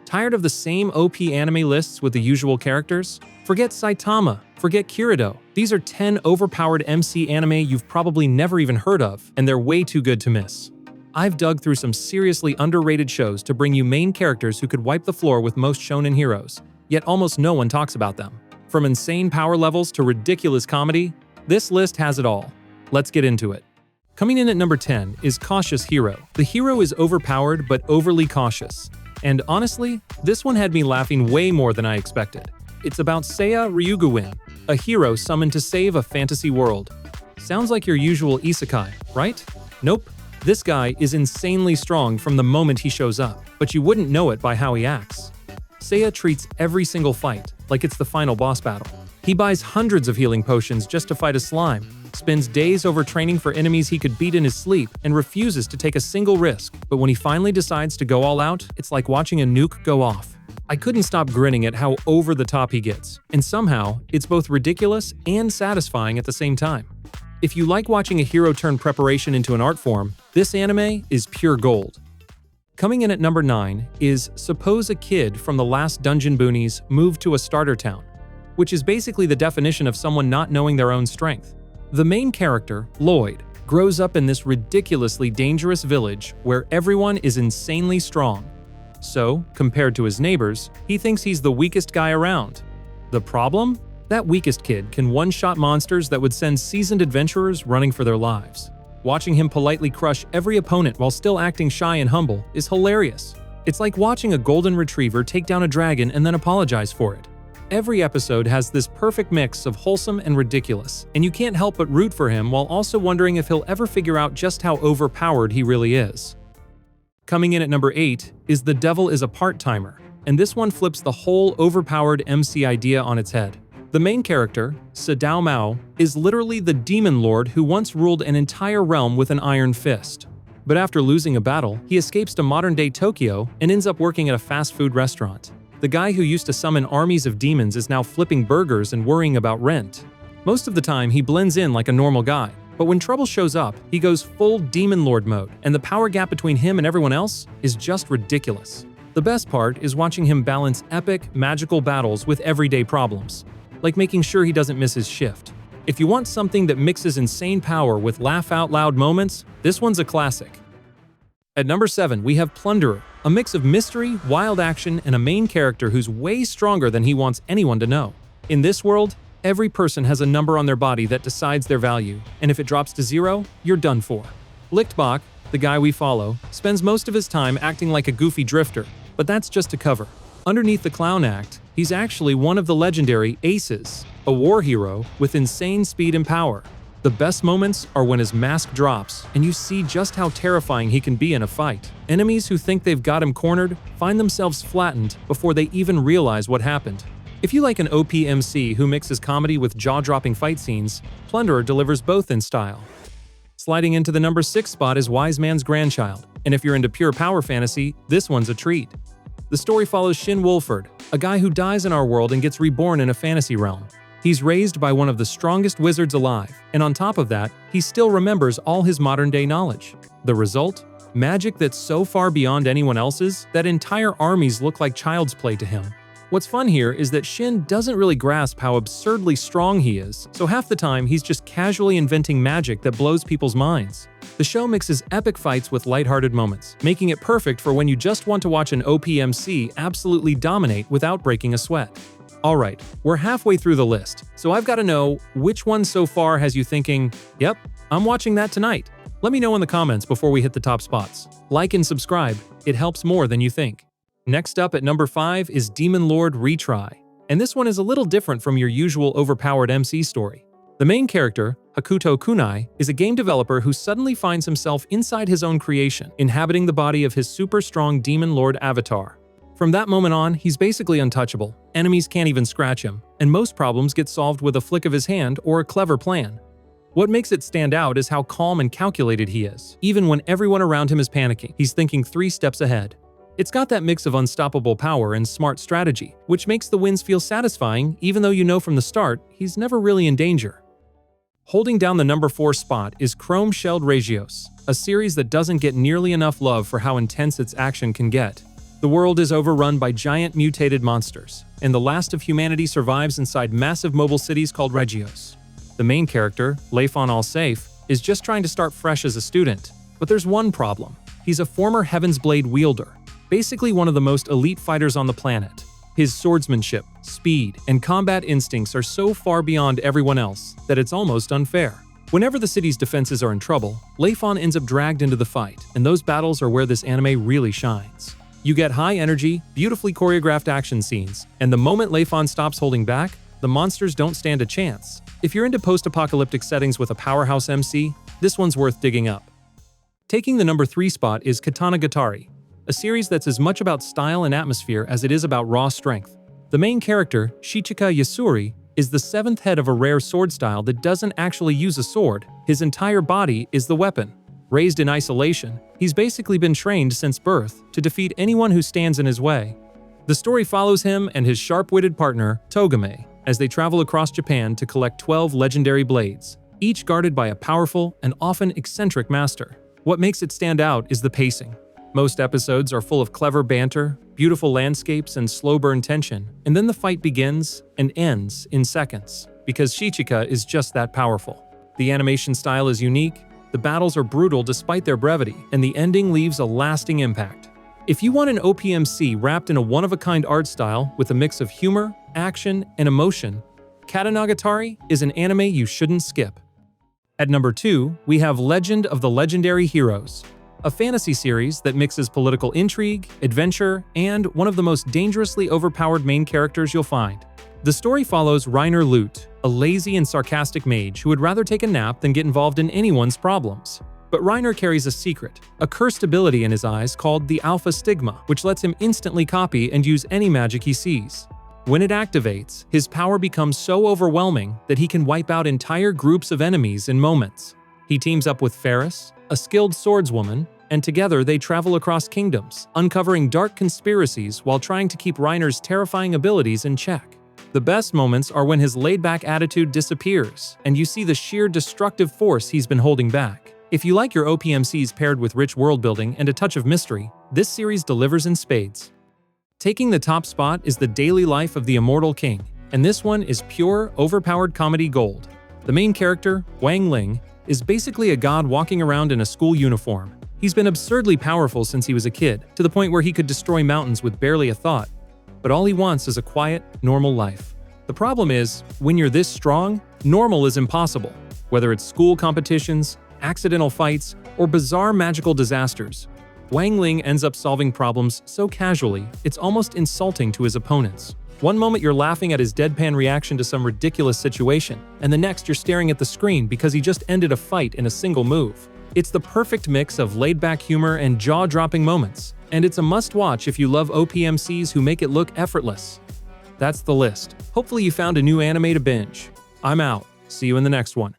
Tired of the same OP anime lists with the usual characters? Forget Saitama, forget Kirito. These are 10 overpowered MC anime you've probably never even heard of, and they're way too good to miss. I've dug through some seriously underrated shows to bring you main characters who could wipe the floor with most shonen heroes, yet almost no one talks about them. From insane power levels to ridiculous comedy, this list has it all. Let's get into it. Coming in at number 10 is Cautious Hero. The hero is overpowered but overly cautious. And honestly, this one had me laughing way more than I expected. It's about Seiya Ryuguin, a hero summoned to save a fantasy world. Sounds like your usual isekai, right? Nope. This guy is insanely strong from the moment he shows up, but you wouldn't know it by how he acts. Seiya treats every single fight like it's the final boss battle. He buys hundreds of healing potions just to fight a slime, spends days overtraining for enemies he could beat in his sleep, and refuses to take a single risk. But when he finally decides to go all out, it's like watching a nuke go off. I couldn't stop grinning at how over the top he gets, and somehow, it's both ridiculous and satisfying at the same time. If you like watching a hero turn preparation into an art form, this anime is pure gold. Coming in at number 9 is Suppose a Kid from the Last Dungeon Boonies moved to a starter town, which is basically the definition of someone not knowing their own strength. The main character, Lloyd, grows up in this ridiculously dangerous village where everyone is insanely strong. So, compared to his neighbors, he thinks he's the weakest guy around. The problem? That weakest kid can one-shot monsters that would send seasoned adventurers running for their lives. Watching him politely crush every opponent while still acting shy and humble is hilarious. It's like watching a golden retriever take down a dragon and then apologize for it. Every episode has this perfect mix of wholesome and ridiculous, and you can't help but root for him while also wondering if he'll ever figure out just how overpowered he really is. Coming in at number 8 is The Devil is a Part-Timer, and this one flips the whole overpowered MC idea on its head. The main character, Sadao Mao, is literally the demon lord who once ruled an entire realm with an iron fist. But after losing a battle, he escapes to modern-day Tokyo and ends up working at a fast food restaurant. The guy who used to summon armies of demons is now flipping burgers and worrying about rent. Most of the time, he blends in like a normal guy, but when trouble shows up, he goes full demon lord mode, and the power gap between him and everyone else is just ridiculous. The best part is watching him balance epic, magical battles with everyday problems, like making sure he doesn't miss his shift. If you want something that mixes insane power with laugh-out-loud moments, this one's a classic. At number 7, we have Plunderer, a mix of mystery, wild action, and a main character who's way stronger than he wants anyone to know. In this world, every person has a number on their body that decides their value, and if it drops to 0, you're done for. Lichtbach, the guy we follow, spends most of his time acting like a goofy drifter, but that's just a cover. Underneath the clown act, he's actually one of the legendary Aces, a war hero with insane speed and power. The best moments are when his mask drops and you see just how terrifying he can be in a fight. Enemies who think they've got him cornered find themselves flattened before they even realize what happened. If you like an OP MC who mixes comedy with jaw-dropping fight scenes, Plunderer delivers both in style. Sliding into the number 6 spot is Wise Man's Grandchild, and if you're into pure power fantasy, this one's a treat. The story follows Shin Wolford, a guy who dies in our world and gets reborn in a fantasy realm. He's raised by one of the strongest wizards alive, and on top of that, he still remembers all his modern-day knowledge. The result? Magic that's so far beyond anyone else's that entire armies look like child's play to him. What's fun here is that Shin doesn't really grasp how absurdly strong he is, so half the time he's just casually inventing magic that blows people's minds. The show mixes epic fights with lighthearted moments, making it perfect for when you just want to watch an OPMC absolutely dominate without breaking a sweat. Alright, we're halfway through the list, so I've got to know which one so far has you thinking, yep, I'm watching that tonight. Let me know in the comments before we hit the top spots. Like and subscribe, it helps more than you think. Next up at number 5 is Demon Lord Retry, and this one is a little different from your usual overpowered MC story. The main character, Hakuto Kunai, is a game developer who suddenly finds himself inside his own creation, inhabiting the body of his super strong Demon Lord avatar. From that moment on, he's basically untouchable, enemies can't even scratch him, and most problems get solved with a flick of his hand or a clever plan. What makes it stand out is how calm and calculated he is. Even when everyone around him is panicking, he's thinking 3 steps ahead. It's got that mix of unstoppable power and smart strategy, which makes the wins feel satisfying even though you know from the start he's never really in danger. Holding down the number 4 spot is Chrome Shelled Regios, a series that doesn't get nearly enough love for how intense its action can get. The world is overrun by giant mutated monsters, and the last of humanity survives inside massive mobile cities called Regios. The main character, Leifon Allsafe, is just trying to start fresh as a student, but there's one problem. He's a former Heaven's Blade wielder, basically one of the most elite fighters on the planet. His swordsmanship, speed, and combat instincts are so far beyond everyone else that it's almost unfair. Whenever the city's defenses are in trouble, Leifon ends up dragged into the fight, and those battles are where this anime really shines. You get high-energy, beautifully choreographed action scenes, and the moment Leifon stops holding back, the monsters don't stand a chance. If you're into post-apocalyptic settings with a powerhouse MC, this one's worth digging up. Taking the number 3 spot is Katanagatari, a series that's as much about style and atmosphere as it is about raw strength. The main character, Shichika Yasuri, is the 7th head of a rare sword style that doesn't actually use a sword. His entire body is the weapon. Raised in isolation, he's basically been trained since birth to defeat anyone who stands in his way. The story follows him and his sharp-witted partner, Togame, as they travel across Japan to collect 12 legendary blades, each guarded by a powerful and often eccentric master. What makes it stand out is the pacing. Most episodes are full of clever banter, beautiful landscapes, and slow-burn tension, and then the fight begins and ends in seconds, because Shichika is just that powerful. The animation style is unique, the battles are brutal despite their brevity, and the ending leaves a lasting impact. If you want an OPMC wrapped in a one-of-a-kind art style with a mix of humor, action, and emotion, Katanagatari is an anime you shouldn't skip. At number 2, we have Legend of the Legendary Heroes, a fantasy series that mixes political intrigue, adventure, and one of the most dangerously overpowered main characters you'll find. The story follows Reiner Lute, a lazy and sarcastic mage who would rather take a nap than get involved in anyone's problems. But Reiner carries a secret, a cursed ability in his eyes called the Alpha Stigma, which lets him instantly copy and use any magic he sees. When it activates, his power becomes so overwhelming that he can wipe out entire groups of enemies in moments. He teams up with Ferris, a skilled swordswoman, and together they travel across kingdoms, uncovering dark conspiracies while trying to keep Reiner's terrifying abilities in check. The best moments are when his laid-back attitude disappears, and you see the sheer destructive force he's been holding back. If you like your OPMCs paired with rich world-building and a touch of mystery, this series delivers in spades. Taking the top spot is the daily life of the Immortal King, and this one is pure, overpowered comedy gold. The main character, Wang Ling, is basically a god walking around in a school uniform. He's been absurdly powerful since he was a kid, to the point where he could destroy mountains with barely a thought. But all he wants is a quiet, normal life. The problem is, when you're this strong, normal is impossible. Whether it's school competitions, accidental fights, or bizarre magical disasters, Wang Ling ends up solving problems so casually, it's almost insulting to his opponents. One moment you're laughing at his deadpan reaction to some ridiculous situation, and the next you're staring at the screen because he just ended a fight in a single move. It's the perfect mix of laid-back humor and jaw-dropping moments, and it's a must-watch if you love OPMCs who make it look effortless. That's the list. Hopefully you found a new anime to binge. I'm out. See you in the next one.